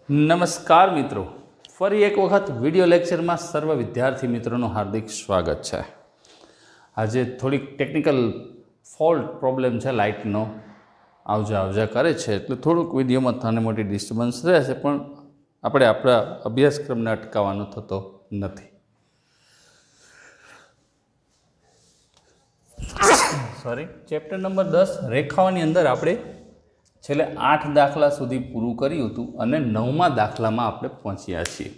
नमस्कार मित्रों, फरी एक वखत विडियो लेक्चर में सर्व विद्यार्थी मित्रों हार्दिक स्वागत है। आज थोड़ी टेक्निकल फॉल्ट प्रॉब्लम है, लाइटनो आवजा आवजा करे छे એટલે થોડુંક વિડીયોમાં નાની મોટી ડિસ્ટર્બન્સ રહેશે, પણ આપણે આપણા અભ્યાસક્રમને અટકાવવાનો થતો નથી। सॉरी, चैप्टर नंबर 10 रेखाओनी अंदर आपणे छेल्ले 8 दाखला सुधी पूरुं कर्युं हतुं अने 9मा दाखलामां आपणे पहोंच्या छीए।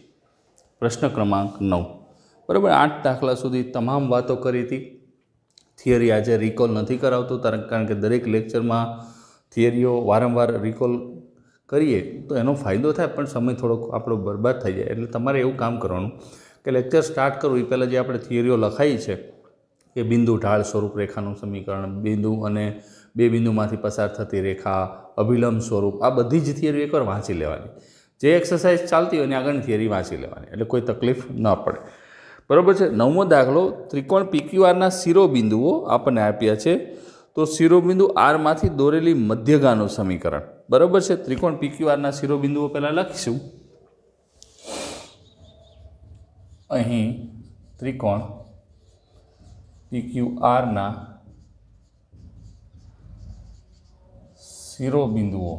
प्रश्न क्रमांक 9 बराबर। 8 दाखला सुधी तमाम वातो करी हती। थियरी आजे रिकॉल नहीं करावतो, कारण के दरेक लेक्चर में थियरीओ वारंवार रिकॉल करिए तो एनो फायदो थाय, पण समय थोड़ो आपणो बर्बाद थई जाय। एटले तमारे एवुं काम करवानुं के लेक्चर स्टार्ट करो ए पहेला जे आपणे थियरीओ लखाई छे कि बिंदु ढाल स्वरूप रेखानुं समीकरण, बिंदु अने बे बिंदुमांथी पसार थती रेखा, अभिलंब स्वरूप, आ बधी ज थियरी एकवार वाँची लेवानी। जे एक्सरसाइज चालती होय एनी आगळनी थियरी वाँची लेवानी, एटले कोई तकलीफ न पड़े। बराबर है। 9मो दाखलो, त्रिकोण PQR शिरोबिंदुओ आपने आप्या छे। तो शिरोबिंदु आर मांथी दोरेली मध्यगानुं समीकरण। बराबर है। त्रिकोण PQR शिरोबिंदुओ पहला लखीशुं। अहीं त्रिकोण PQR शिरोबिंदुओ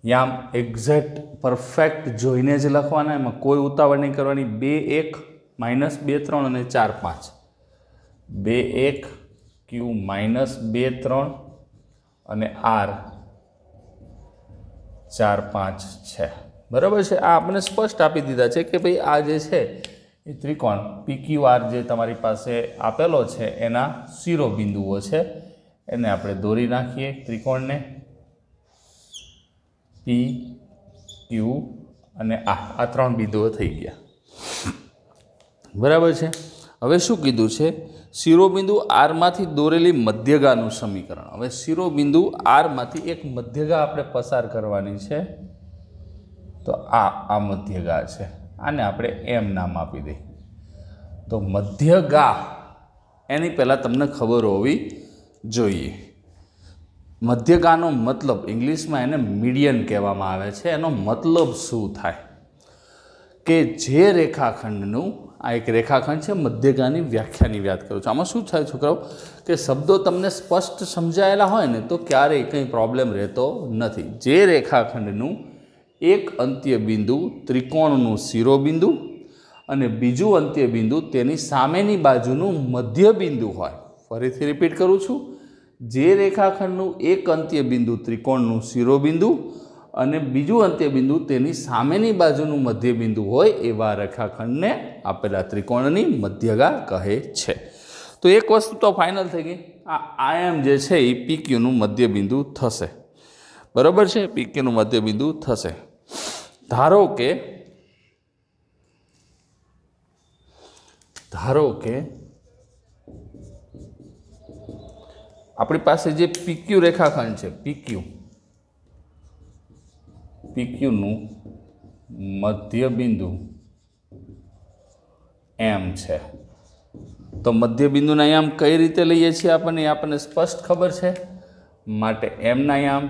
याम एक्जेक्ट परफेक्ट जोईने ज लखवाना, एमां कोई उतावळ नहीं करवानी। 2 1 माइनस 2 3 અને 4 5, 2 1 Q माइनस 2 3 અને R 4 5 6। बराबर है। आ आपने स्पष्ट आपी दीधा है कि भाई आ जे छे ए त्रिकोण PQR जे तमारी पासे आपेलो छे एना शिरोबिंदुओ छे, एने आपणे दोरी नाखीए। त्रिकोण ने P Q અને आ 3 बिंदुओ थई गया। बराबर है। हवे शुं कीधुं छे? शिरोबिंदु आर मांथी दोरेली मध्यगानुं समीकरण। हवे शिरोबिंदु आर मांथी एक मध्यगा आपणे पसार करवानी छे, तो आ मध्यगा छे, आने आपणे एम नाम आपी दઈએ। तो मध्यगा एनी पहेला तमने खबर होवी जोईए। मध्यगानो मतलब इंग्लिश में एने मीडियन कहेवामां आवे छे। एनो मतलब शुं थाय के जे रेखाखंडनुं, आ एक रेखाखंड है, मध्यगानी व्याख्यानी व्यात करूँ छुं। आमां शुं थाय छोकराओ के शब्दों तमने स्पष्ट समझायेला होय ने तो क्यारेय कंई प्रॉब्लम रहेतो नथी। जे रेखाखंडनुं एक अंत्य बिंदु त्रिकोणनुं शिरोबिंदु अने बीजू अंत्य बिंदु तेनी सामेनी बाजुनुं मध्य बिंदु होय। फरीथी रिपीट करूँ छुं। जे रेखाखंडनुं एक अंत्य बिंदु त्रिकोणनुं शिरोबिंदु अने बीजू अंत्य बिंदु तेनी सामेनी बाजुनुं मध्य बिंदु होय एवा रेखाखंडने आपेला त्रिकोणनी मध्यगा कहे छे। तो एक वस्तु तो फाइनल थई गई। आ एम जे छे ए PQ नुं मध्य बिंदु थशे। बराबर है। PQ नुं मध्य बिंदु थशे। धारो के अपनी पास जे PQ रेखाखंड है, PQ नु मध्य बिंदु एम है। तो मध्य बिंदु ना याम कई रीते लईए छीए आपने स्पष्ट खबर है। माटे एम ना याम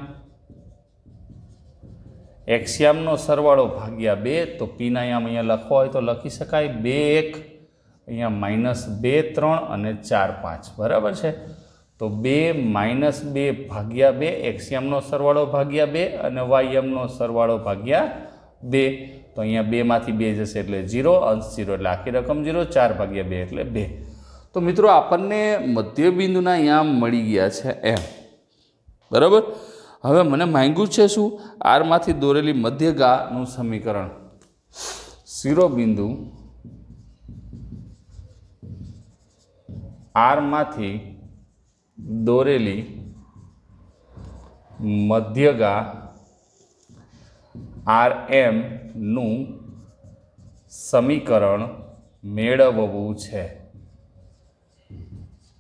एक्सियाम नो सरवाळो भाग्या 2, तो P ना याम अहींया लखवा होय तो लखी शकाय 2 1 अहींया माइनस 2 3 અને 4 5। बराबर है। तो 2 माइनस 2 भाग्या 2, एक्सियम नो सरवाळो भाग्या 2 અને वायम नो सरवाळो भाग्या 2। तो अहींया 2 मांथी 2 जशे एटले 0, अंश 0 एटले आखी रकम 0, 4 भाग्या 2 एटले 2। तो मित्रों आपने मध्य बिंदुना याम मळी गया छे एम। बराबर। हवे मने मांग्युं छे शुं? आर मांथी दोरेली मध्यगानुं समीकरण। शिरोबिंदु आर मांथी दोरेली मध्यगा RM नु समीकरण मेळववुं छे।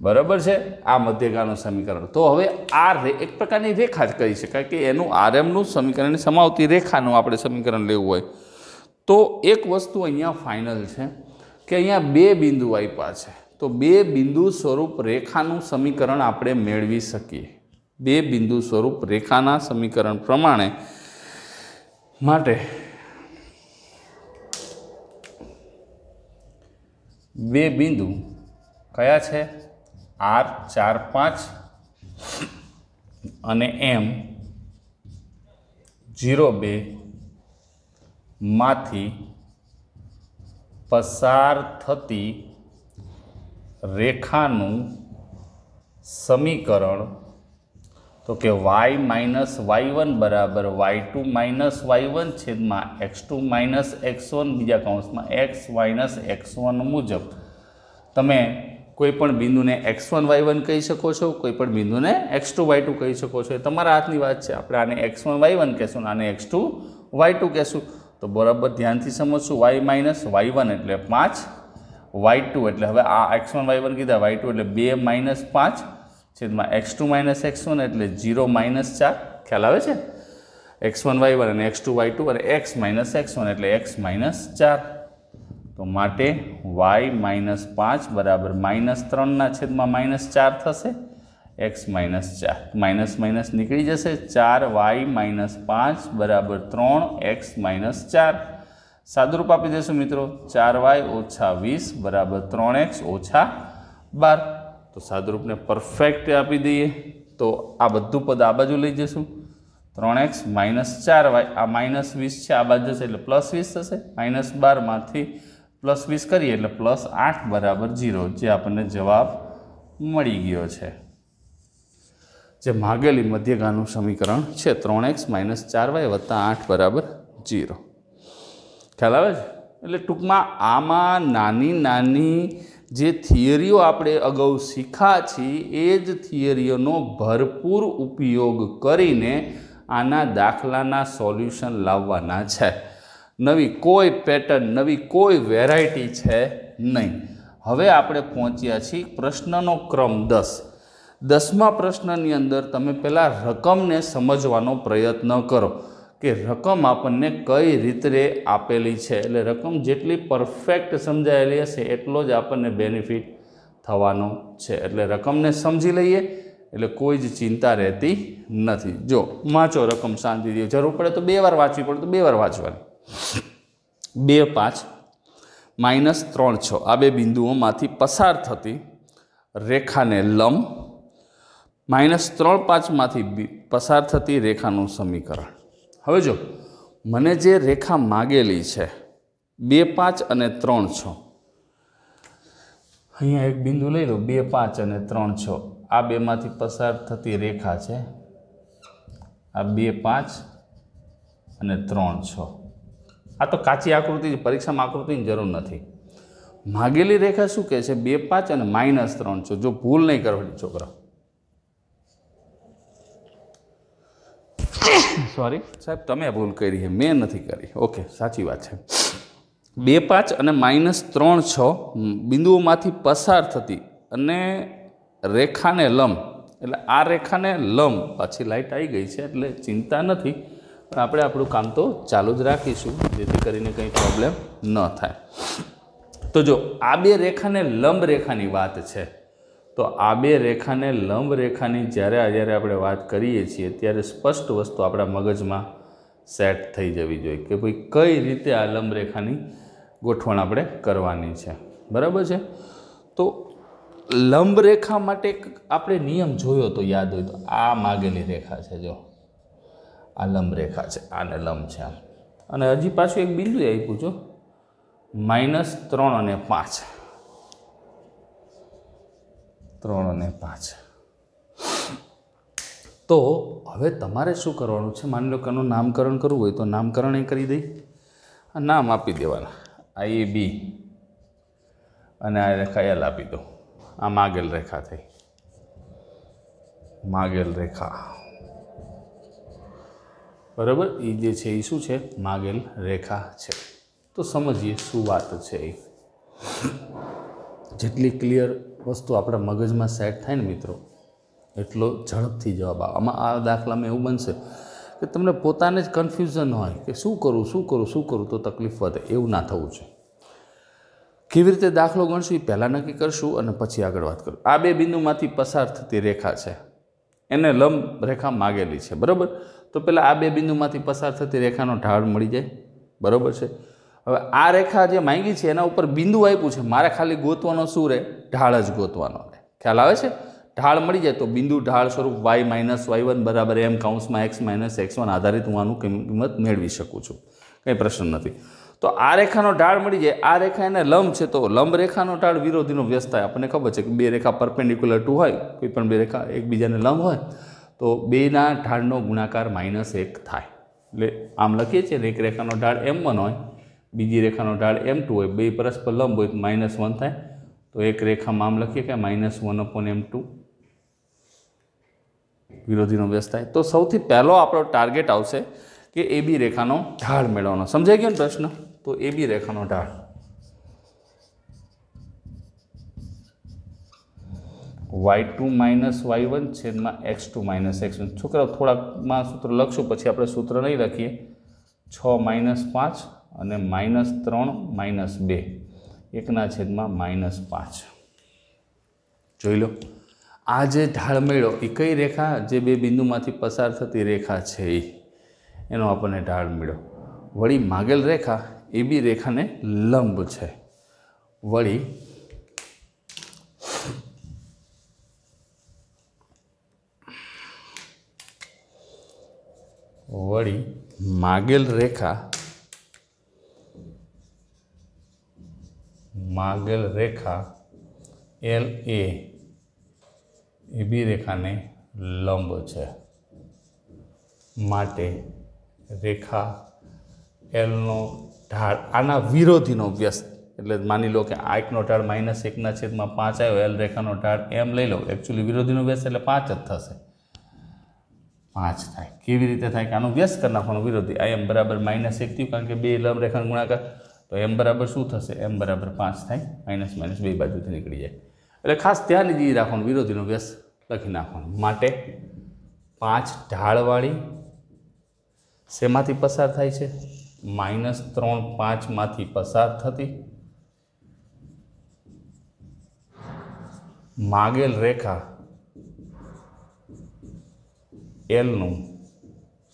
बराबर है। आ मध्यगानुं समीकरण। तो हवे आर एक प्रकारनी रेखा ज कही शकाय कि एनुं RM नुं समीकरण समावती रेखानुं आपणे समीकरण लेवुं होय तो एक वस्तु अहींया फाइनल है कि अहींया 2 बिंदु आप्या छे। तो 2 बिंदु स्वरूप रेखानुं समीकरण आपणे मेळवी शकीए। 2 बिंदु स्वरूप रेखाना समीकरण प्रमाणे માટે બે બિંદુ કયા છે? R 4 5 અને M 0 2 માંથી પસાર થતી રેખાનું સમીકરણ તો કે y માઇનસ y1 બરાબર y2 માઇનસ y1 છેદમાં x2 માઇનસ x1 બીજા કૌંસમાં x માઇનસ x1 મુજબ તમે કોઈ પણ બિંદુને x1 y1 કહી શકો છો, કોઈ પણ બિંદુને x2 y2 કહી શકો છો. એ તમારા હાથની વાત છે. આપણે આને x1 y1 કહેશું, આને x2 y2 કહેશું. તો બરાબર ધ્યાનથી સમજશું. y માઇનસ y1 એટલે 5, y2 એટલે હવે આ x1 y1 કીધા, y2 એટલે 2 માઇનસ 5 છેદમાં x2 માઇનસ x1 એટલે 0 માઇનસ 4. ખ્યાલ આવે છે? x1 y1 અને x2 y2 અને x માઇનસ x1 એટલે x માઇનસ 4. તો માટે y માઇનસ 5 બરાબર માઇનસ 3 છેદમાં માઇનસ 4 થશે. x માઇનસ 4 માઇનસ માઇનસ નીકળી જશે. 4y માઇનસ 5 બરાબર 3x માઇનસ 4. સાદુરૂપ આપી દઈશું મિત્રો. 4y ઓછા 20 બરાબર 3x ઓછા 12. તો સાદુરૂપને પરફેક્ટ આપી દઈએ. તો આ બધું પદ આ બાજુ લઈ જઈશું. 3x માઇનસ 4y આ માઇનસ 20 છે, આ બાજુ જશે એટલે પ્લસ 20 થશે. માઇનસ 12માંથી પ્લસ 20 કરીએ એટલે પ્લસ 8 બરાબર 0, જે આપણને જવાબ મળી ગયો છે. જે માગેલી મધ્યગાનું સમીકરણ છે 3x માઇનસ 4y વત્તા 8 બરાબર 0. ખ્યાલ આવે છે? એટલે ટૂંકમાં આમાં નાની નાની જે થિયરીઓ આપણે અગાઉ શીખ્યા છીએ એ જ થિયરીઓનો ભરપૂર ઉપયોગ કરીને આના દાખલાના સોલ્યુશન લાવવાના છે. નવી કોઈ પેટર્ન, નવી કોઈ વેરાયટી છે નહીં. હવે આપણે પહોંચ્યા છીએ પ્રશ્નનો ક્રમ 10. 10મા પ્રશ્નની અંદર તમે પહેલાં રકમને સમજવાનો પ્રયત્ન કરો કે રકમ આપણને કઈ રીતે આપેલી છે. એટલે રકમ જેટલી પરફેક્ટ સમજાયેલી હશે એટલો જ આપણને બેનિફિટ થવાનો છે. એટલે રકમને સમજી લઈએ એટલે કોઈ જ ચિંતા રહેતી નથી. જો વાંચો રકમ શાંતિથી. જરૂર પડે તો 2 વાર વાંચવી પડે તો 2 વાર વાંચવાની. 2 5 માઇનસ 3 6 આ બે બિંદુઓમાંથી પસાર થતી રેખાને લંબ, માઇનસ 3 5માંથી પસાર થતી રેખાનું સમીકરણ. હવે જો મને જે રેખા માગેલી છે 2 5 અને 3 6, અહીંયા એક બિંદુ લઈ લો 2 5 અને 3 6. આ બેમાંથી પસાર થતી રેખા છે આ 2 5 અને 3 6. આ તો કાચી આકૃતિ, પરીક્ષામાં આકૃતિની જરૂર નથી. માગેલી રેખા શું કહે છે? 2 5 અને માઇનસ 3 6. જો ભૂલ નહીં કરવાની છોકરા. સોરી સાહેબ, તમે ભૂલ કરી છે, મેં નથી કરી. ઓકે, સાચી વાત છે. 2 5 અને માઇનસ 3 6 બિંદુઓમાંથી પસાર થતી અને રેખાને લંબ, એટલે આ રેખાને લંબ, પાછી લાઈટ આવી ગઈ છે એટલે ચિંતા નથી, પણ આપણે આપણું કામ તો ચાલુ જ રાખીશું જેથી કરીને કંઈ પ્રોબ્લેમ ન થાય. તો જો આ બે રેખાને લંબ રેખાની વાત છે, તો આ બે રેખાને લંબ રેખાની જ્યારે આપણે વાત કરીએ છીએ ત્યારે સ્પષ્ટ વસ્તુ આપણા મગજમાં સેટ થઈ જવી જોઈએ કે ભાઈ કઈ રીતે આ લંબ રેખાની ગોઠવણ આપણે કરવાની છે. બરાબર છે? તો લંબ રેખા માટે આપણે નિયમ જોયો તો યાદ હોય તો આ માગેલી રેખા છે. જો આ લંબ રેખા છે, આને લંબ છે આમ, અને હજી પાછું એક બિંદુ આપ્યું છો માઇનસ 3 અને 5. 3 અને 5. તો હવે તમારે શું કરવાનું છે? માની લો કે એનું નામકરણ કરવું હોય તો નામકરણ એ કરી દઈ. આ નામ આપી દેવાના, આ એ બી અને આ રેખા એલ આપી દો. આ માગેલ રેખા થઈ, માગેલ રેખા. બરાબર? એ જે છે એ શું છે? માગેલ રેખા છે. તો સમજીએ શું વાત છે એ. જેટલી ક્લિયર વસ્તુ આપણા મગજમાં સેટ થાય ને મિત્રો, એટલો ઝડપથી જવાબ આવે. આમાં આ દાખલામાં એવું બનશે કે તમને પોતાને જ કન્ફ્યુઝન હોય કે શું કરું તો તકલીફ વધે. એવું ના થવું છે. કેવી રીતે દાખલો ગણશું એ પહેલાં નક્કી કરશું અને પછી આગળ વાત કરું. આ બે બિંદુમાંથી પસાર થતી રેખા છે, એને લંબ રેખા માગેલી છે. બરાબર? तो पहला आ बे बिंदुमांथी पसार थती रेखानो ढाळ मळी जाय। बरोबर छे। हवे आ रेखा जे मांगी छे एना उपर बिंदु आप्युं छे, मारे खाली गोतवानो शुं रहे? ढाळ ज गोतवानो रहे। ख्याल आवे छे? ढाळ मळी जाए तो बिंदु ढाळ स्वरूप y - y1 बराबर m कौंसमां x - x1 आधारित हूँ आनुं किंमत मेळवी शकूं छुं। कंई प्रश्न नथी। तो आ रेखानो ढाळ मळी जाए, आ रेखा एने लंब छे तो लंब रेखानो ढाळ विरोधीनो व्यस्त थाय। आपणे खबर छे के बे रेखा परपेंडिक्युलर टू होय, कोई पण बे रेखा एकबीजाने लंब होय तो बेना ढाळनो गुणाकार -1 थाय। એટલે આમ લખીએ છીએ ને, એક રેખાનો ઢાળ m1 હોય, બીજી રેખાનો ઢાળ m2 હોય, બે પરસ્પર લંબ હોય તો -1 થાય। તો એક રેખામાં આમ લખીએ કે -1/m2 વિરોધીનો વ્યસ્ત થાય। તો સૌથી પહેલો આપણો ટાર્ગેટ આવશે કે AB રેખાનો ઢાળ મેળવવાનો। સમજાઈ ગયો ને પ્રશ્ન? તો AB રેખાનો ઢાળ y2 - y1 છેદમાં x2 - x1। છોકરાઓ થોડાકમાં સૂત્ર લખશું, પછી આપણે સૂત્ર નહીં લખીએ। 6 - 5 અને -3 - 2 1 છેદમાં -5। જોઈ લો, આ જે ઢાળ મેળ્યો એ કઈ રેખા? જે બે બિંદુમાંથી પસાર થતી રેખા છે એનો આપણને ઢાળ મળ્યો। વળી માગેલ રેખા AB રેખાને લંબ છે। વળી માગેલ રેખા LA AB રેખાને લંબ છે, માટે રેખા Lનો ઢાળ આના વિરોધીનો વ્યસ્ત, એટલે માની લો કે આ એકનો ઢાળ -1/5 આવ્યો, L રેખાનો ઢાળ m લઈ લો, એકચ્યુઅલી વિરોધીનો વ્યસ્ત એટલે 5 જ થશે, 5 થાય। કેવી રીતે થાય કે આનો વ્યસ્ત કરી નાખવાનો વિરોધી, આ m બરાબર -1 થયું, કારણ કે બે લંબ રેખાનો ગુણાકાર, તો m બરાબર શું થશે? m બરાબર 5 થાય, માઇનસ બે બાજુથી નીકળી જાય। એટલે ખાસ ધ્યાન દીધી રાખવાનું, વિરોધીનો વ્યસ્ત લખી નાખવાનું। માટે 5 ઢાળવાળી શેમાંથી પસાર થાય છે? -3 5 માંથી પસાર થતી માગેલ રેખા Lનું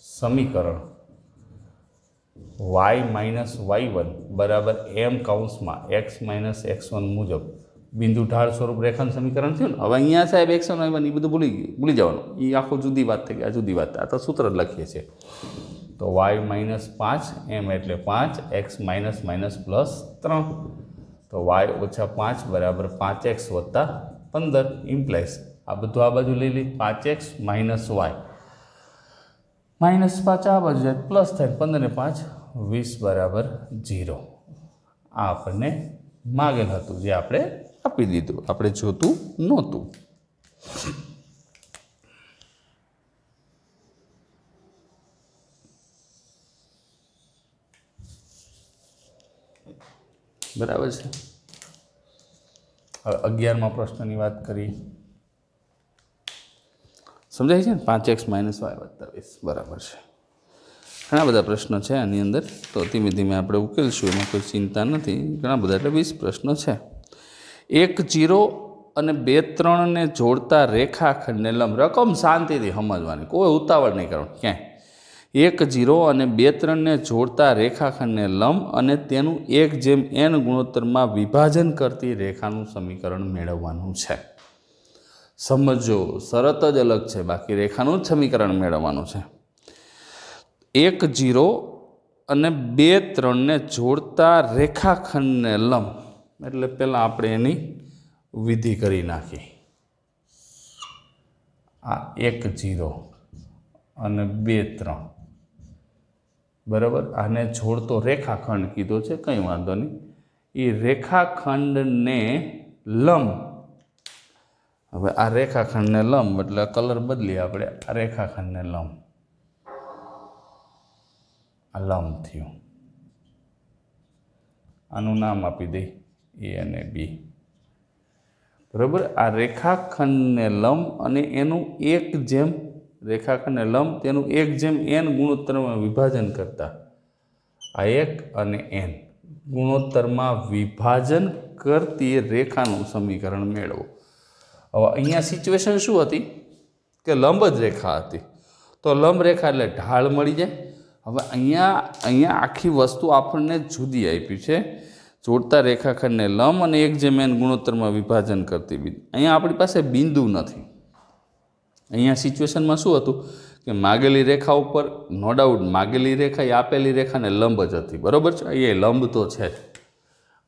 સમીકરણ y - y1 બરાબર m કૌંસમાં x - x1 મુજબ બિંદુ ઢાળ સ્વરૂપ રેખાનું સમીકરણ થયું ને। હવે અહીંયા સાહેબ x1 y1 એ બધું ભૂલી જવાનું, એ આખું જુદી વાત થઈ ગઈ, આ જુદી વાત, આ તો સૂત્ર જ લખીએ છીએ। તો y - 5 m એટલે 5 x - +3, તો y - 5 બરાબર 5x + 15 ઇમ્પ્લાઇઝ આ બધું આ બાજુ લઈ લી, 5x - y -5 આ બાજુ જાય પ્લસ થાય, 15 ને 5 20 બરાબર 0। આ આપણને માગેલ હતું, જે આપણે આપી દીધું, આપણે જોતું નહોતું। બરાબર છે। હવે 11મા પ્રશ્નની વાત કરીએ। સમજાય છે ને? 5x - y + 20 બરાબર છે। ઘણા બધા પ્રશ્નો છે આની અંદર, તો ધીમે ધીમે આપણે ઉકેલશું, એમાં કોઈ ચિંતા નથી, ઘણા બધા, એટલે 20 પ્રશ્નો છે। 1 0 અને 2 3 ને જોડતા રેખાખંડને લંબ, રકમ શાંતિથી સમજવાની, કોઈ ઉતાવળ નહીં કરવાની ક્યાંય। 1 0 અને 2 3 ને જોડતા રેખાખંડને લંબ અને તેનું 1/n ગુણોત્તરમાં વિભાજન કરતી રેખાનું સમીકરણ મેળવવાનું છે। સમજો, શરત જ અલગ છે, બાકી રેખાનું જ સમીકરણ મેળવવાનું છે। 1 0 અને 2 3 ને જોડતા રેખાખંડને લંબ, એટલે પહેલાં આપણે એની વિધિ કરી નાખી। આ 1 0 અને 2 3 બરાબર, આને જોડતો રેખાખંડ કીધો છે, કંઈ વાંધો નહીં। એ રેખાખંડને લંબ, હવે આ રેખાખંડને લંબ એટલે કલર બદલીએ આપણે, આ રેખાખંડને લંબ, આ લંબ થયું, આનું નામ આપી દઈ A અને B, બરાબર। આ રેખાખંડને લંબ અને એનું 1/, રેખાખંડને લંબ તેનું 1/n ગુણોત્તરમાં વિભાજન કરતા, આ 1 અને n ગુણોત્તરમાં વિભાજન કરતી રેખાનું સમીકરણ મેળવો। હવે અહીંયા સિચ્યુએશન શું હતી કે લંબ જ રેખા હતી, तो लंब रेखा एटले ढाळ मळी जाय। हवे अहींया आखी वस्तु आपणने जुदी आपी छे, जोड़ता रेखाखंड ने लंब और 1/n गुणोत्तर में विभाजन करती बिंदु। अहींया आपणी पासे बिंदु नहीं। अहींया सिच्युएशन में शुं हतुं कि मागेली रेखा पर नो डाउट मागेली रेखा ये आपेली रेखा ने लंब ज हती, बराबर छे। अहींया लंब तो छे ज,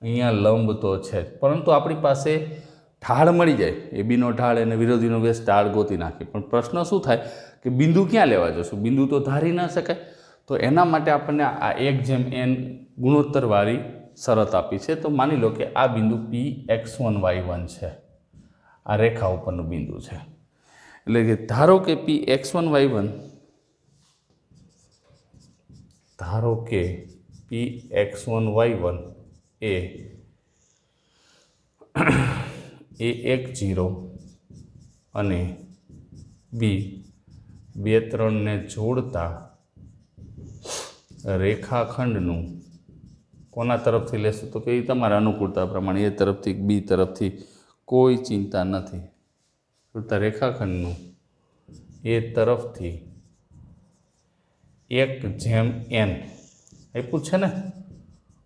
अहींया लंब तो छे ज, परंतु आपणी पासे ढाळ मळी जाए, ए बी नो ढाळ अने विरोधीनो व्यास ढाळ गोती नाखी। पण प्रश्न शुं थाय कि बिंदु क्यां लेवा जशुं? बिंदु तो धारी न शकाय। तो एना माटे आपणे आ 1/n गुणोत्तर वाળી शरत आपी है। तो मानी लो कि आ बिंदु Px1y1 है, आ रेखा उपरनु बिंदु है। एटले कि धारो के Px1y1, धारो के Px1y1 ए 1 0 अने B 2 3 ने जोड़ता रेखाखंडनु कोना तरफ थी लेशो? तो कि तमारा अनुकूलता प्रमाणे ए तरफ थी बी तरफ थी कोई चिंता नहीं। जोड़ता रेखाखंडनु ए तरफ थी 1/n आप्युं छे ने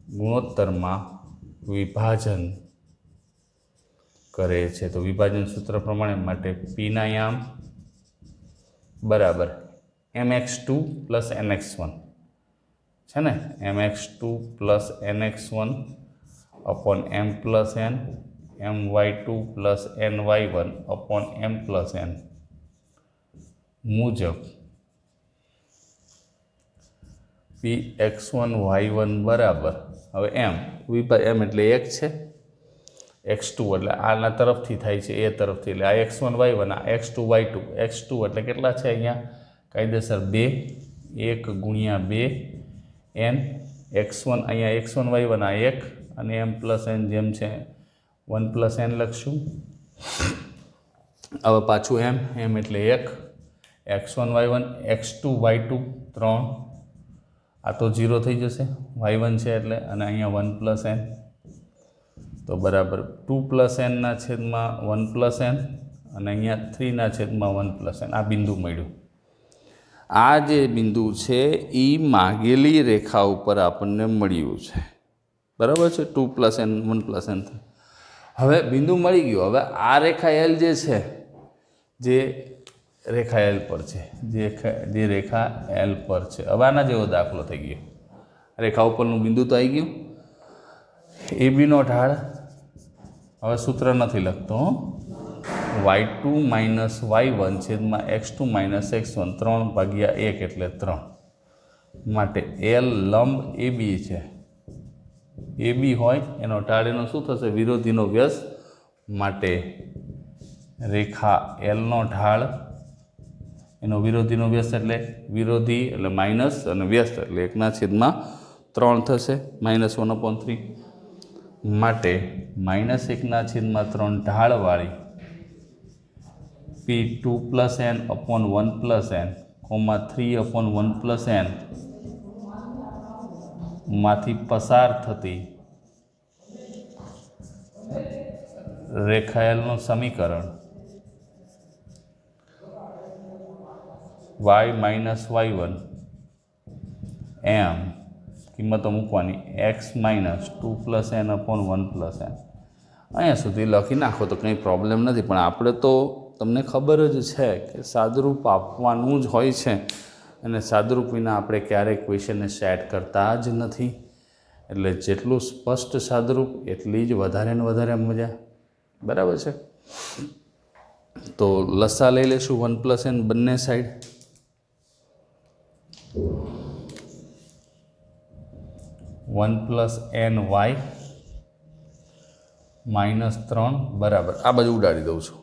गुणोत्तर में विभाजन करे छे। तो विभाजन सूत्र प्रमाणे माटे पी ना याम बराबर mx2 + nx1 है ने, mx2 + nx1 upon m + n, my2 + ny1 upon m + n मुजब Px1y1 बराबर हवे m एटले 1 है, x2 एटले आना तरफ थी थाय छे ए तरफ थी, एटले आ x1y1 आ x2y2, x2 एटले केटला छे अहींया कायदेसर 2, 1 × 2 n, x1 अहींया x1y1 आ 1 अने m + n जेम छे 1 + n लखशुं। हवे पाछुं m एटले 1, x1y1 x2y2 3, आ तो 0 थी जशे, y1 है एटले, अने अहींया 1 + n तो बराबर 2 + n ना छेदमां 1 + n अने अहींया 3 ना छेदमां 1 + n। आ बिंदु मळ्युं। आ जे बिंदु है ई मागेली रेखा पर आपने मळ्युं छे, बराबर है। 2 + n 1 + n था। हवे बिंदु मळी गयो। हवे आ रेखा एल जे छे, जे रेखा एल पर छे, जे रेखा एल पर छे, हवे आना जेवो दाखलो थई गयो। रेखा उपरनुं बिंदु तो आई गयुं। ए बी नो ढाळ, हवे सूत्र नहीं लखतो, y2 - y1 छेदमां x2 - x1 3/1 एटले 3 माटे एल लंब ए बी है, ए बी होय एनो ढाळ एनो शुं थशे? विरोधीनो व्यस्त माटे रेखा एल नो ढाळ एनो विरोधीनो व्यस्त एटले विरोधी एटले माइनस अने व्यस्त एटले 1/3 थशे, -1/3 माटे -1/3 ढाळवाળી P2 + n upon 1 + n, 3/1 + n माथी पसार थती रेखाएलनुं समीकरण y - y1 m किंमतो मूकवानी x - 2 + n upon 1 + n। अहींया सुधी लखी नाखो तो कंई प्रॉब्लम नहीं, पण आपणे तो तमने खबर ज है कि सादरूप आपवानुं ज होय छे अने सादरूप विना आपणे क्यारेय क्वेश्चनने सेट करता ज नथी। एटले जेटलुं स्पष्ट सादरूप एटली ज वधारे ने वधारे मजा, बराबर है। तो लसा लई लेशुं 1 + n बंने साइड, 1 + ny -3 बराबर आ बाजू उडाड़ी दऊं छुं,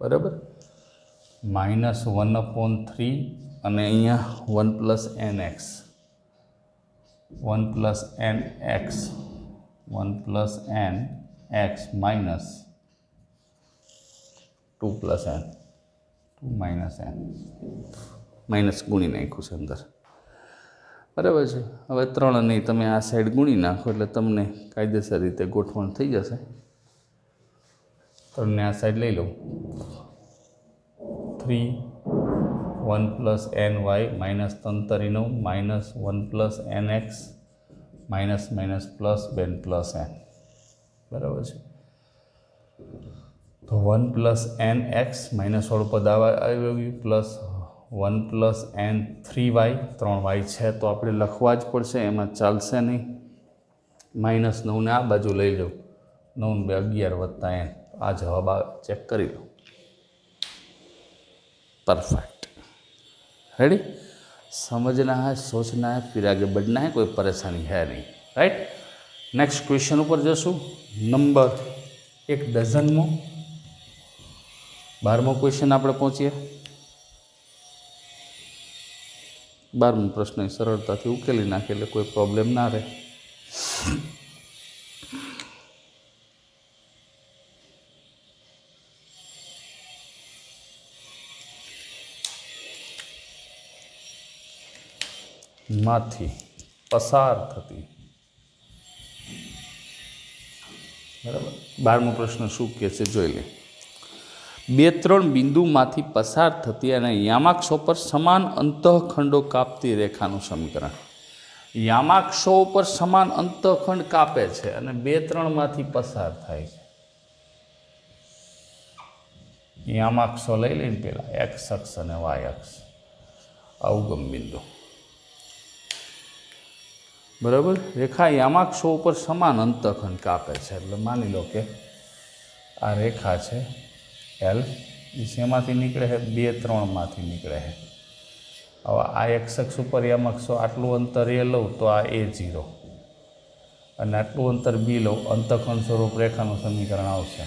बराबर -1/3 अने अहींया 1 + nx, 1 + nx, 1 + nx minus 2 + n, 2 - n minus गुणी नाख्युं छे अंदर, बराबर है। हवे 3 नहीं तमे आ साइड गुणी नाखो एटले तमने कायदेसर रीते गोठवण थई जशे। 3 ने आ साइड लई लो, 3 1 plus n y minus 3 9 minus 1 plus n x minus minus plus 2 plus n बराबर है। तो 1 प्लस एन एक्स माइनस वालू पद आव्યું plus 1 plus N 3y 3y है तो આપણે લખવા જ પડશે, એમાં ચાલશે નહીં। माइनस 9 ने आ बाजू लई लो, 9 2 11 वत्ता एन, आ जवाब चेक करी लो। Perfect, ready. समझना है, सोचना है, फिर आगे बढ़ना है, कोई परेशानी है नहीं, राइट। नेक्स्ट क्वेश्चन ऊपर जशु, नंबर 1 डजनमो 12मो क्वेश्चन आप पहुँचीए। 12मो प्रश्न सरलता उकेली नाखे એટલે कोई प्रॉब्लम ना रहे। माथी पसार थती, बराबर। 12मो प्रश्न शू कहे छे जोई ले। 2-3 बिंदु माथी पसार थती अने यामाक्षो पर समान अंतःखंडो कापती रेखानुं समीकरण। यामाक्षो पर समान अंतःखंड कापे छे अने 2-3 माथी पसार थाय छे। यामाक्षो लई लईने पेला एक्स अक्ष अने वाय अक्ष, अवगम बिंदु, बराबर। रेखा यामाक्षो पर समान अंतःखंड कापे छे એટલે मानी लो कि आ रेखा है एल, शेमांथी निकळे है 2-3 मांथी निकळे है। हवे आ एक्स अक्ष पर यामाक्षो आटलू अंतर ए लઉં तो आ A0 अने आटलू अंतर बी लઉં, अंतःखंड स्वरूप रेखानुं समीकरण आवशे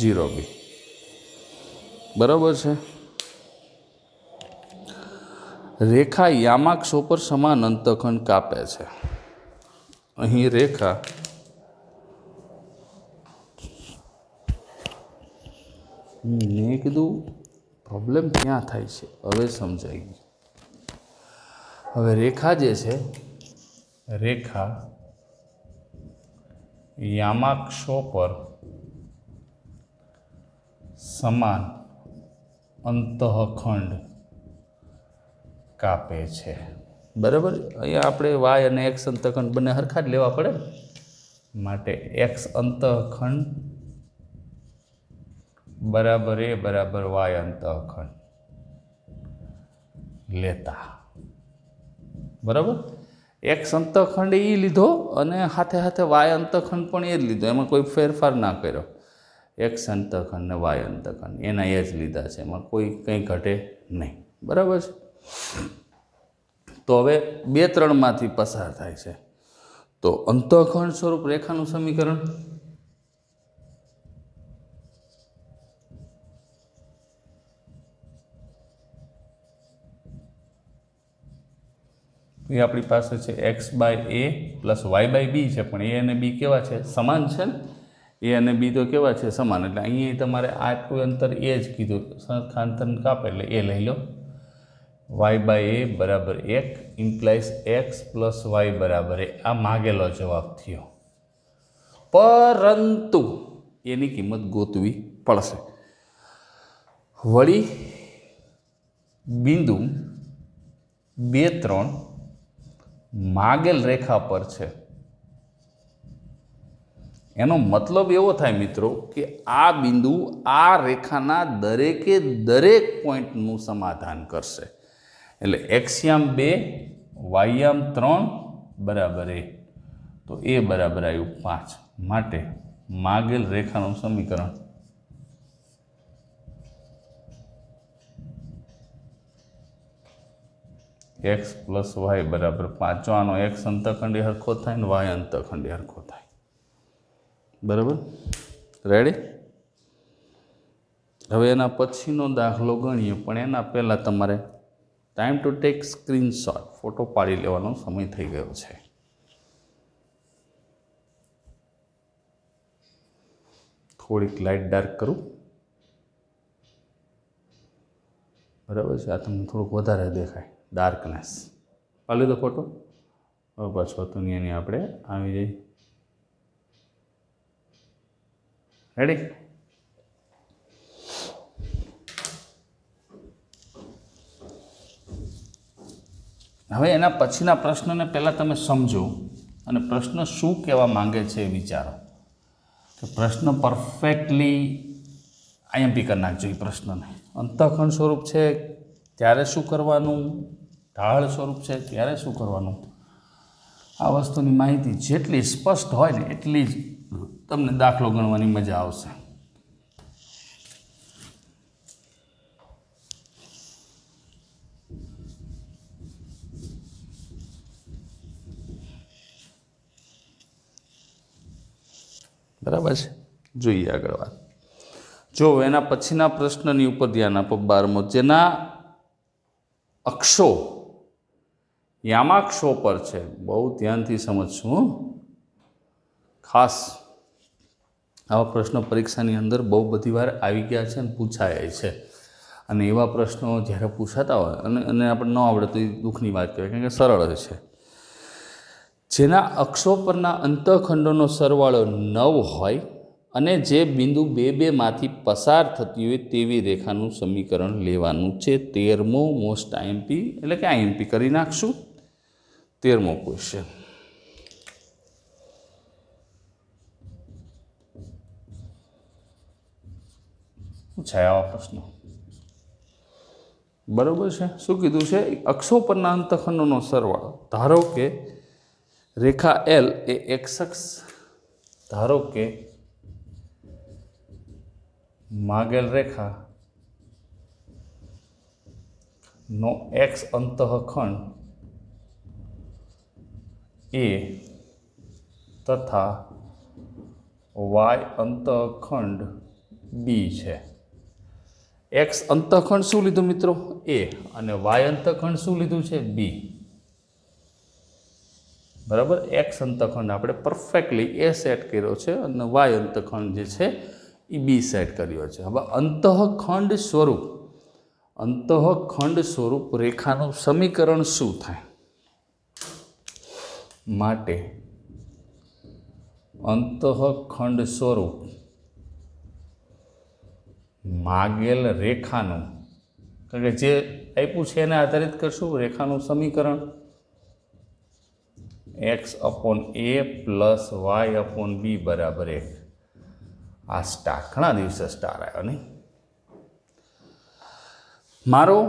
0b, बराबर है। रेखा यामाक्षो पर समान अंतःखंड कापे छे। अहीं रेखा मैं कीधु प्रॉब्लम क्या थाय छे, हवे समझाई गयुं। हवे रेखा जे छे, रेखा यामाक्षो पर समान अंतःखंड कापे छे, बराबर। अहींया आपणे वाय अने एक्स अंतःखंड बने हरखा ज लेवा पड़े, माटे एक्स अंतःखंड बराबर ए बराबर वाय अंतःखंड लेता, बराबर। एक्स अंतःखंड ए लीधो अने हाथे हाथे वाय अंतःखंड पण ए ज लीधो, एमां कोई फेरफार ना कर्यो। एक्स अंतःखंड ने वाय अंतःखंड एना ए ज लीधा छे, एमां कोई कंई घटे नहीं, बराबर छे। तो हवे 2-3 मांथी पसार थाय छे, तो अंतःखंड स्वरूप रेखानुं समीकरण ये अपनी पास है x by a plus y by b है, पण ए अने बी केवा छे समान छे ने, ए अने बी तो केवा छे समान, એટલે અહીં તમારે આટલું અંતર એ જ કીધું, સરખા અંતર કાપે એટલે એ લઈ લો। वाय बाय ए बराबर 1 इम्प्लाइज एक्स प्लस वाय बराबर ए, आ मांगेलो जवाब थयो, परंतु एनी किंमत गोतवी पड़शे। वળી बिंदु 2-3 मांगेल रेखा पर छे, एनो मतलब एवो थाय मित्रों कि आ बिंदु आ रेखाना दरेके दरेक पॉइंटनुं समाधान करशे। एटले एक्सयाम 2 वाययाम 3 बराबर ए, तो ए बराबर आव्युं 5, माटे मांगेल रेखानुं समीकरण एक्स प्लस वाय बराबर 5। जो आनो एक्स अंतःखंडी हरखो थाय ने वाय अंतःखंडी हरखो थाय, बराबर, रेडी। हवे एना पछीनो दाखलो गणीए, पण एना पहेला तमारे time to take screenshot, photo पाड़ी लेवानो समय थई गयो छे। थोड़ी लाइट डार्क करूँ, बराबर है। आ तमने थोड़ुंक वधारे देखाय डार्कनेस, पाड़ी लीधो फोटो। हवे पाछो दुनियानी आपणे आवी जईए, रेडी। હવે એના પછીના પ્રશ્નને પહેલાં તમે સમજો અને પ્રશ્ન શું કહેવા માંગે છે એ વિચારો. કે પ્રશ્ન પરફેક્ટલી આઈએમપી કરી નાખજો. એ પ્રશ્નને અંતઃખંડ સ્વરૂપ છે ત્યારે શું કરવાનું, ઢાળ સ્વરૂપ છે ત્યારે શું કરવાનું, આ વસ્તુની માહિતી જેટલી સ્પષ્ટ હોય ને એટલી જ તમને દાખલો ગણવાની મજા આવશે. બરાબર છે. જોઈએ આગળ વાત. જો એના પછીના પ્રશ્નની ઉપર ધ્યાન આપો. 12મો, જેના અક્ષો યામાક્ષો પર છે. બહુ ધ્યાનથી સમજશું. ખાસ આવા પ્રશ્નો પરીક્ષાની અંદર બહુ બધી વાર આવી ગયા છે અને પૂછાયા છે. અને એવા પ્રશ્નો જ્યારે પૂછાતા હોય અને આપણે ન આવડે તો એ દુઃખની વાત કહેવાય, કારણ કે સરળ છે. જેના અક્ષો પરના અંતઃખંડોનો સરવાળો 9 હોય અને જે બિંદુ 2 માંથી પસાર થતી હોય તેવી રેખાનું સમીકરણ લેવાનું છે. 13મો મોસ્ટ આઈએમપી, એટલે કે આઈએમપી કરી નાખશું. 13મો ક્વેશ્ચન. પૂછાય આવા પ્રશ્નો. બરાબર છે. શું કીધું છે? અક્ષો પરના અંતઃખંડોનો સરવાળો. ધારો કે રેખા એલ એ એક્સ અક્ષ, ધારો કે માગેલ રેખા નો એક્સ અંતઃખંડ એ તથા વાય અંતઃખંડ બી છે. એક્સ અંતઃખંડ શું લીધું મિત્રો? એ. અને વાય અંતઃખંડ શું લીધું છે? બી. બરાબર. એક્સ અંતઃખંડ આપણે પરફેક્ટલી એ સેટ કર્યો છે અને વાય અંતઃખંડ જે છે એ બી સેટ કર્યો છે. હવે અંતઃખંડ સ્વરૂપ રેખાનું સમીકરણ શું થાય? માટે અંતઃખંડ સ્વરૂપ માગેલ રેખાનું, કારણ કે જે આપ્યું છે એને આધારિત કરશું રેખાનું સમીકરણ x/a પ્લસ y/b બરાબર 1. આ સ્ટાર ઘણા દિવસે સ્ટાર આવ્યો નહીં. મારો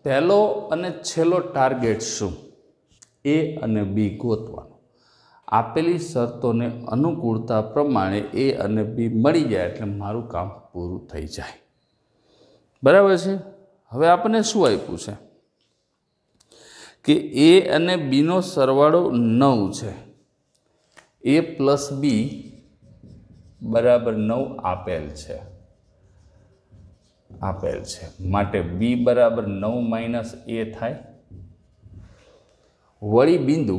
પહેલો અને છેલ્લો ટાર્ગેટ શું? એ અને બી ગોતવાનો. આપેલી શરતોને અનુકૂળતા પ્રમાણે એ અને બી મળી જાય એટલે મારું કામ પૂરું થઈ જાય. બરાબર છે. હવે આપણને શું આપ્યું છે કે એ અને બીનો સરવાળો 9 છે. એ પ્લસ બી બરાબર 9 આપેલ છે. માટે બી બરાબર 9 માઇનસ એ થાય. વળી બિંદુ,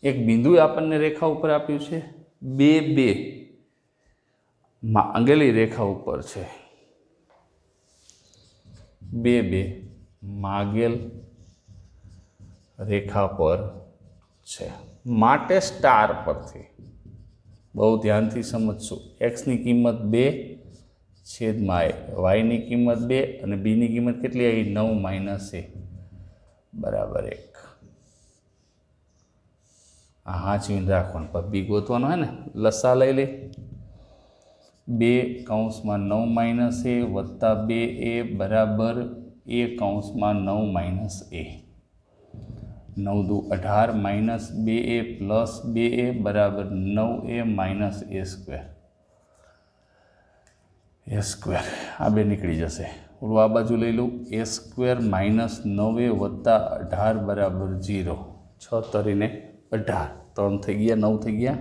એક બિંદુ આપણને રેખા ઉપર આપ્યું છે. 2 માંગેલી રેખા ઉપર છે. 2 માગેલ રેખા પર છે. માટે સ્ટાર પરથી બહુ ધ્યાનથી સમજશું. એક્સની કિંમત 2 છેદમાં વાયની કિંમત 2 અને બીની કિંમત કેટલી આવી? 9 માઇનસ એ બરાબર 1. હા ચીન રાખવાનું. પણ બી ગોતવાનું હોય ને, લસા લઈ લે. 2 કૌંસમાં 9 માઇનસ એ વત્તા 2a બરાબર એ કૌંસમાં 9 માઇનસ એ. 9 દુ 18 માઇનસ 2a પ્લસ 2a બરાબર 9a માઇનસ એ સ્ક્વેર. આ બે નીકળી જશે. ઓલું આ બાજુ લઈ લઉં. એ સ્ક્વેર માઇનસ 9a વત્તા 18 બરાબર 0. 6 તરીને 18, 3 થઈ ગયા, 9 થઈ ગયા.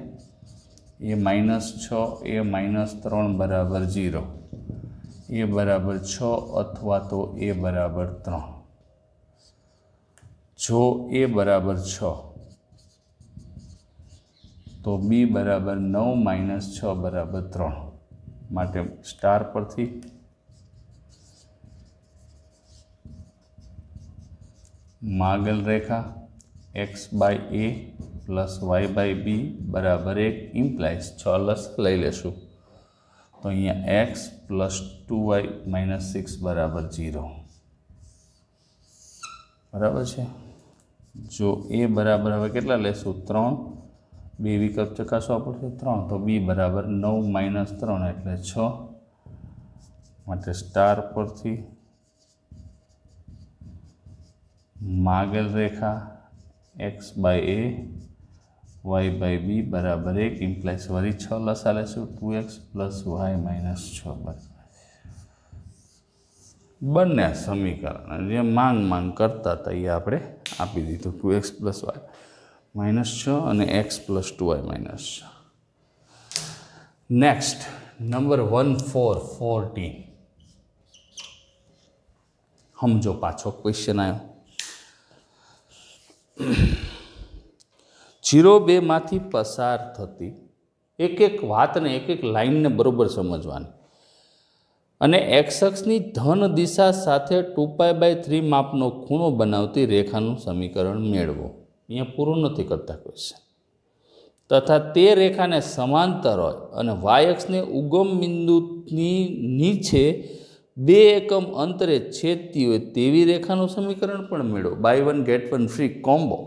એ માઇનસ 6, એ માઇનસ 3 બરાબર 0. એ બરાબર 6 અથવા તો એ બરાબર 3. જો એ બરાબર 6 તો બી બરાબર 9 માઇનસ 6 બરાબર 3. માટે સ્ટાર પરથી માગેલ રેખા x/a પ્લસ y/b બરાબર 1 ઇમ્પ્લાઇઝ 6 લસ લઈ લેશું તો અહીંયા x પ્લસ 2y માઇનસ 6 બરાબર 0. बराबर है। जो ए बराबर हवे केटला लेशुं 3, बे विकल्प चकासवा पड़शे 3 तो बी बराबर 9 - 3 एटले 6 माटे स्टार परथी मागेल रेखा x/a y/b बराबर 1 इम्प्लाइज वरी 6 लसा लेशुं 2x + y - 6 बराबर बने समीकरण जे मांग करता था ये आपणे आपी दीधुं 2x + y - 6 અને x + 2y - 6। नेक्स्ट नंबर 1414 हम जो पाछो क्वेश्चन आयो 0-2 मांथी पसार थती एक एक वात ने एक लाइन ने बरोबर समझवानी અને x અક્ષની ધન દિશા સાથે 2π/3 માપનો ખૂણો બનાવતી રેખાનું સમીકરણ મેળવો। અહીંયા પૂરું નથી કરતા ક્વેશ્ચન। તથા તે રેખાને સમાંતર હોય અને y અક્ષને ઉગમ બિંદુની નીચે 2 એકમ અંતરે છેદતી હોય તેવી રેખાનું સમીકરણ પણ મેળવો। બાય 1 ગેટ 1 ફ્રી કોમ્બો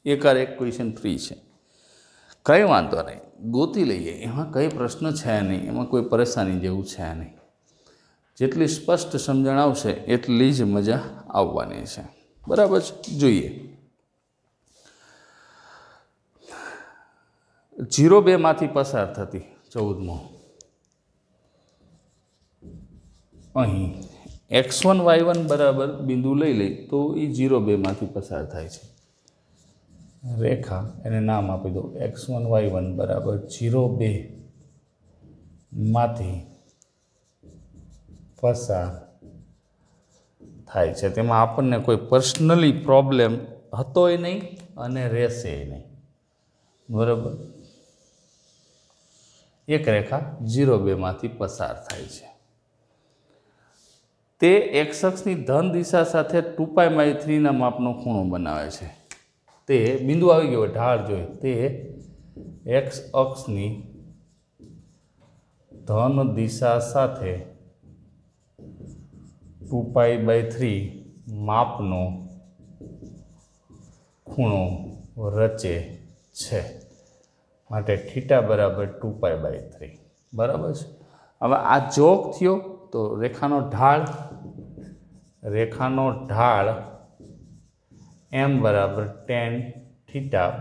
એકાર એક ક્વેશ્ચન ફ્રી છે, કંઈ વાંધો નહીં, ગોતી લઈએ, એમાં કંઈ પ્રશ્ન છે નહીં, એમાં કોઈ પરેશાની જેવું છે નહીં। જેટલી સ્પષ્ટ સમજણ આવશે એટલી જ મજા આવવાની છે, બરાબર છે। જોઈએ 0-2 માંથી પસાર થતી 14મો અહીં x1 y1 બરાબર બિંદુ લઈ લઈ તો એ 0-2 માંથી પસાર થાય છે રેખા, એને નામ આપી દો x1 y1 બરાબર 0-2 માંથી પસાર થાય છે। તેમાં આપણને કોઈ પર્સનલી પ્રોબ્લેમ હતોય નહીં અને રહેશે નહીં, બરાબર। એક રેખા 0-2 માંથી પસાર થાય છે, તે x અક્ષની ધન દિશા સાથે 2π/3 ના માપનો ખૂણો બનાવે છે। તે બિંદુ આવી ગયો, ઢાળ જોઈ, તે x અક્ષની ધન દિશા સાથે 2π/3 માપનો ખૂણો રચે છે, માટે θ બરાબર 2π/3 બરાબર છે। હવે આ જોક થયો તો રેખાનો ઢાળ m બરાબર tan θ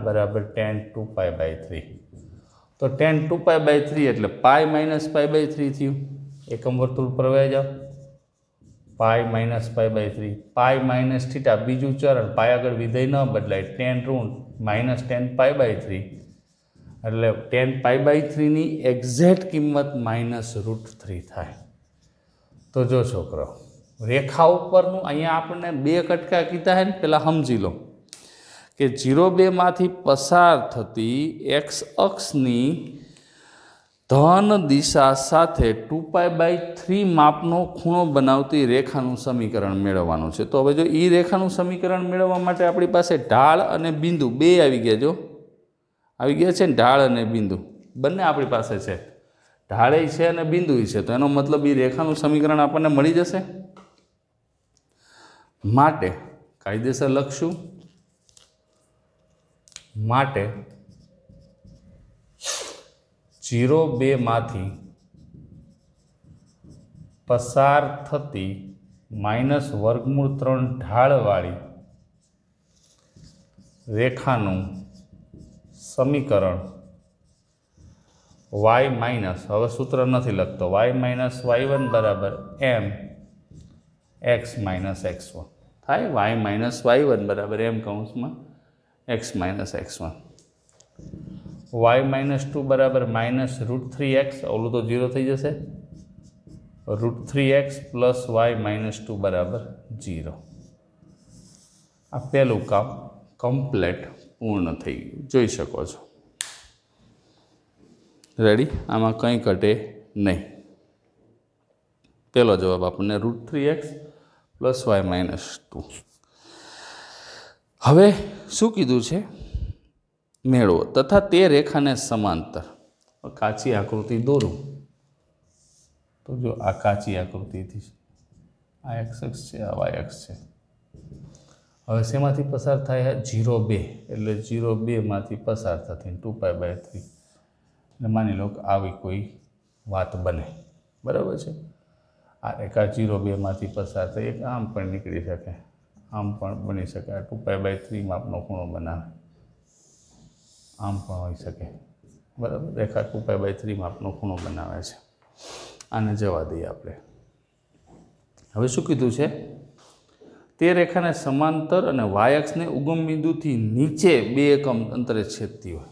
બરાબર tan 2π/3 તો tan 2π/3 એટલે π - π/3 થયું। એકમ વર્તુળ પર વહી જાઓ, π - π/3 π - θ બીજું ચરણ, π આગળ વિધેય ન બદલાય, tan ઋણ -tan π/3 એટલે tan π/3 ની એક્ઝેક્ટ કિંમત -√3 થાય। તો જો છોકરો રેખા ઉપરનું અહીંયા આપણને 2 કટકા કીધા છે ને, પહેલાં સમજી લો કે 0-2 માંથી પસાર થતી x અક્ષની ધન દિશા સાથે 2π/3 માપનો ખૂણો બનાવતી રેખાનું સમીકરણ મેળવવાનું છે। તો હવે જો એ રેખાનું સમીકરણ મેળવવા માટે આપણી પાસે ઢાળ અને બિંદુ બે આવી ગયા, જો આવી ગયા છે ને, ઢાળ અને બિંદુ બંને આપણી પાસે છે, ઢાળે છે અને બિંદુ છે, તો એનો મતલબ એ રેખાનું સમીકરણ આપણને મળી જશે। માટે કાયદેસર લખશું, માટે 0-2 માંથી પસાર થતી -√3 ઢાળવાળી રેખાનું સમીકરણ y - હવે સૂત્ર નથી લખતો, y - y1 બરાબર m x - x1 થાય। y - y1 બરાબર m કૌંસમાં x - x1, y - 2 બરાબર -√3x, ઓલું તો 0 થઈ જશે, √3x + y - 2 બરાબર 0। આ પહેલું કામ કમ્પ્લેટ પૂર્ણ થઈ ગયું, જોઈ શકો છો, રેડી। આમાં કંઈ ઘટે નહીં। પહેલો જવાબ આપણને √3x + y - 2। હવે શું કીધું છે? મેળવો તથા તે રેખાને સમાંતર। કાચી આકૃતિ દોરું તો જો આ કાચી આકૃતિથી આ x અક્ષ છે, આ y અક્ષ છે, હવે શેમાંથી પસાર થાય? 0,2 એટલે 0,2માંથી પસાર થતી 2π/3 એટલે માની લો કે આવી કોઈ વાત બને, બરાબર છે। આ રેખા 0,2માંથી પસાર થઈ, એક આમ પણ નીકળી શકે, આમ પણ બની શકે, આ 2π/3 માપનો ખૂણો બનાવે, આમ પણ હોઈ શકે, બરાબર। રેખા 2π/3 માપનો ખૂણો બનાવે છે। આને જવા દઈએ આપણે। હવે શું કીધું છે? તે રેખાને સમાંતર અને y અક્ષને ઉગમ બિંદુથી નીચે 2 એકમ અંતરે છેદતી હોય।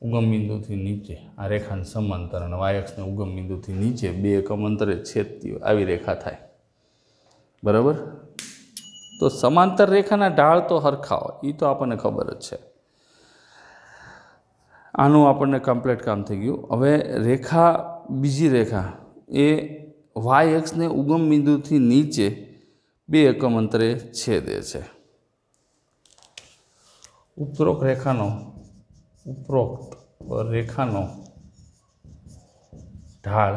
ઉગમ બિંદુથી નીચે આ રેખાને સમાંતર અને y અક્ષને ઉગમ બિંદુથી નીચે 2 એકમ અંતરે છેદતી હોય આવી રેખા થાય, બરાબર। તો સમાંતર રેખાના ઢાળ તો હરખા હોય, એ તો આપણને ખબર જ છે। આનું આપણને કમ્પ્લીટ કામ થઈ ગયું। હવે રેખા, બીજી રેખા એ y અક્ષને ઉગમ બિંદુથી નીચે 2 એકમ અંતરે છેદે છે। ઉપરોક્ત રેખાનો ઢાળ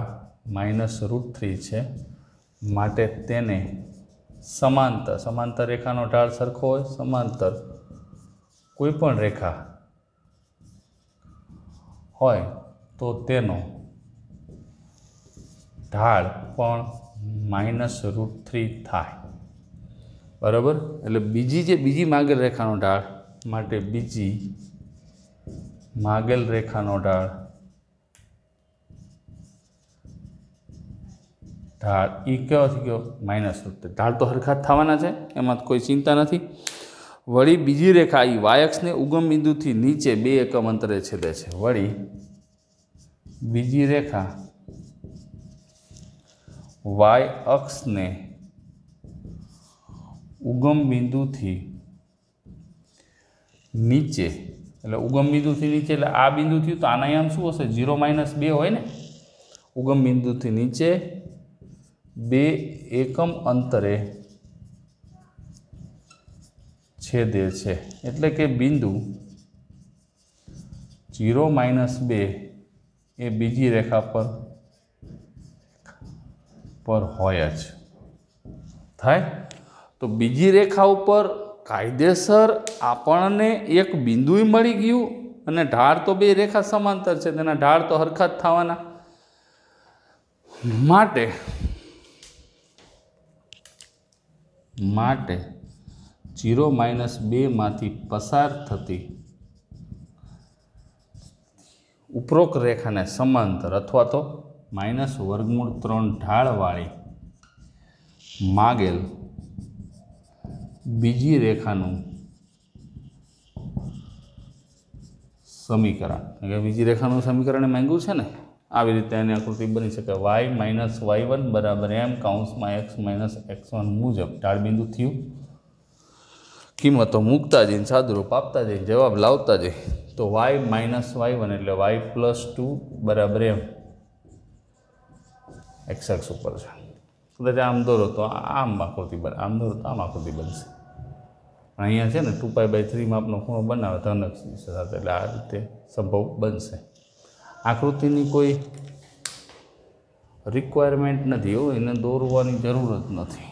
-√3 છે, માટે તેને સમાંતર રેખાનો ઢાળ સરખો હોય, સમાંતર કોઈ પણ રેખા હોય તો તેનો ઢાળ પણ -√3 થાય, બરાબર। એટલે બીજી માગેલ રેખાનો ઢાળ માટે બીજી માગેલ રેખાનો ઢાળ એ કેવો થઈ ગયો? -√3। ઢાળ તો હરખા જ થવાના છે, એમાં કોઈ ચિંતા નથી। વળી બીજી રેખા એ y અક્ષને ઉગમ બિંદુથી નીચે 2 એકમ અંતરે છેદે છે। વળી બીજી રેખા y અક્ષને ઉગમ બિંદુથી નીચે, એટલે ઉગમ બિંદુથી નીચે એટલે આ બિંદુથી, તો આના આમ શું હશે? 0-2 હોય ને। ઉગમ બિંદુથી નીચે 2 એકમ અંતરે છેદે છે, એટલે કે બિંદુ 0-2 એ બીજી રેખા પર હોય જ થાય। તો બીજી રેખા ઉપર કાયદેસર આપણને એક બિંદુ મળી ગયું, અને ઢાળ તો 2 રેખા સમાંતર છે, તેના ઢાળ તો હરખા જ થવાના, માટે 0-2 માંથી પસાર થતી ઉપરોક્ત રેખાને સમાંતર અથવા તો -√3 ઢાળવાળી માગેલ બીજી રેખાનું સમીકરણ, બીજી રેખાનું સમીકરણ માંગ્યું છે ને, આવી રીતે એની આકૃતિ બની શકે। y - y1 = m (x - x1) મુજબ ઢાળ બિંદુ થયું, કિંમતો મૂકતા જઈને, સાદુરૂપ આપતા જઈને, જવાબ લાવતા જઈએ, તો y - y1 એટલે y + 2 = m x ઉપર છે। કદાચ આમ દોરો તો આમ આકૃતિ બને, આમ દોરો તો આમ આકૃતિ બનશે। અહીંયા છે ને 2π/3 માપનો ખૂણો બનાવે ધન અક્ષ સાથે, એટલે આ રીતે સંભવ બનશે। આકૃતિની કોઈ રિક્વાયરમેન્ટ નથી, એવું એને દોરવાની જરૂર જ નથી,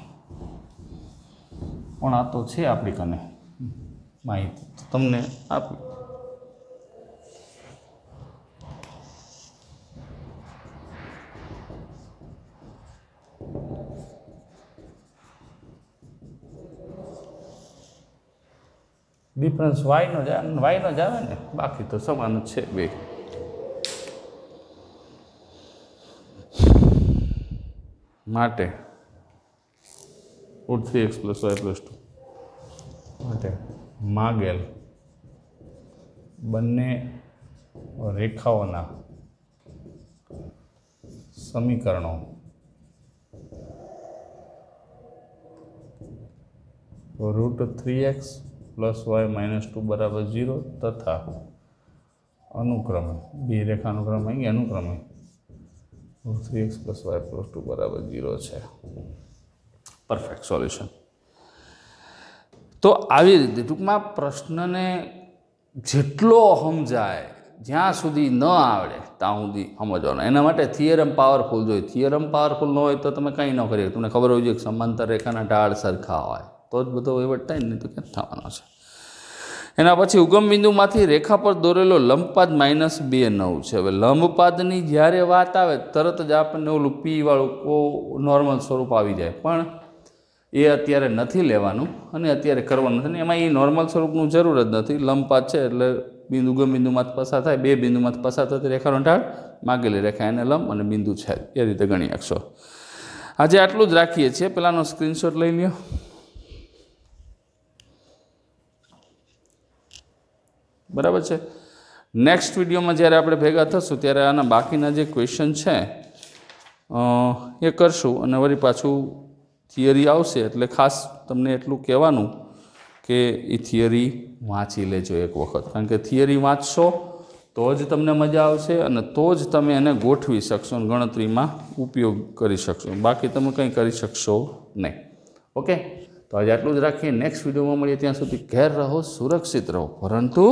પણ આ તો છે આપણી કને માહિતી, તમને આપી। ડિફરન્સ વાયનો જ આવે ને, બાકી તો સમાન જ છે બે। માટે √3x + y + 2 માટે માગેલ બંને રેખાઓના સમીકરણો √3x + y - 2 = 0 તથા અનુક્રમે બે રેખા અનુક્રમે √3x + y + 2 = 0 છે। Perfect solution. તો આવી રીતે ટૂંકમાં પ્રશ્નને જેટલો સમજાય, જ્યાં સુધી ન આવડે ત્યાં સુધી સમજવાનો, એના માટે થિયરમ પાવરફુલ જોઈએ। થિયરમ પાવરફુલ ન હોય તો તમે કંઈ ન કરી શકો। તમને ખબર હોવી જોઈએ કે સમાંતર રેખાના ઢાળ સરખા હોય, તો જ બધો વહીવટ થાય ને, તો ક્યાં થવાનો છે. એના પછી ઉગમ બિંદુમાંથી રેખા પર દોરેલો લંબપાદ -2 છે. હવે લંબપાદની જ્યારે વાત આવે તરત જ આપણને ઓલું પી વાળું નોર્મલ સ્વરૂપ આવી જાય, પણ એ અત્યારે નથી લેવાનું અને અત્યારે કરવાનું નથી. એમાં એ નોર્મલ સ્વરૂપનું જરૂર જ નથી. લંબપાદ છે એટલે બિંદુ ઉગમ બિંદુમાંથી પસાર થાય, બે બિંદુમાંથી પસાર થતી રેખાનો ઢાળ, માગેલી રેખા એને લંબ અને બિંદુ છે, એ રીતે ગણી શકશો. આજે આટલું જ રાખીએ છીએ. પેલાનો સ્ક્રીનશોટ લઈ લ્યો. બરાબર છે. નેક્સ્ટ વિડીયોમાં જ્યારે આપણે ભેગા થશું ત્યારે આના બાકીના જે ક્વેશ્ચન છે એ કરશું અને વળી પાછું થિયરી આવશે. એટલે ખાસ તમને એટલું કહેવાનું કે એ થિયરી વાંચી લેજો એક વખત, કારણ કે થિયરી વાંચશો તો જ તમને મજા આવશે અને તો જ તમે એને ગોઠવી શકશો અને ગણતરીમાં ઉપયોગ કરી શકશો. બાકી તમે કંઈ કરી શકશો નહીં. ઓકે, તો આજે આટલું જ રાખીએ. નેક્સ્ટ વિડીયોમાં મળીએ. ત્યાં સુધી ઘેર રહો, સુરક્ષિત રહો, પરંતુ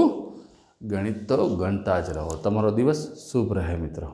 ગણિત તો ગણતા જ રહો. તમારો દિવસ શુભ રહે મિત્રો.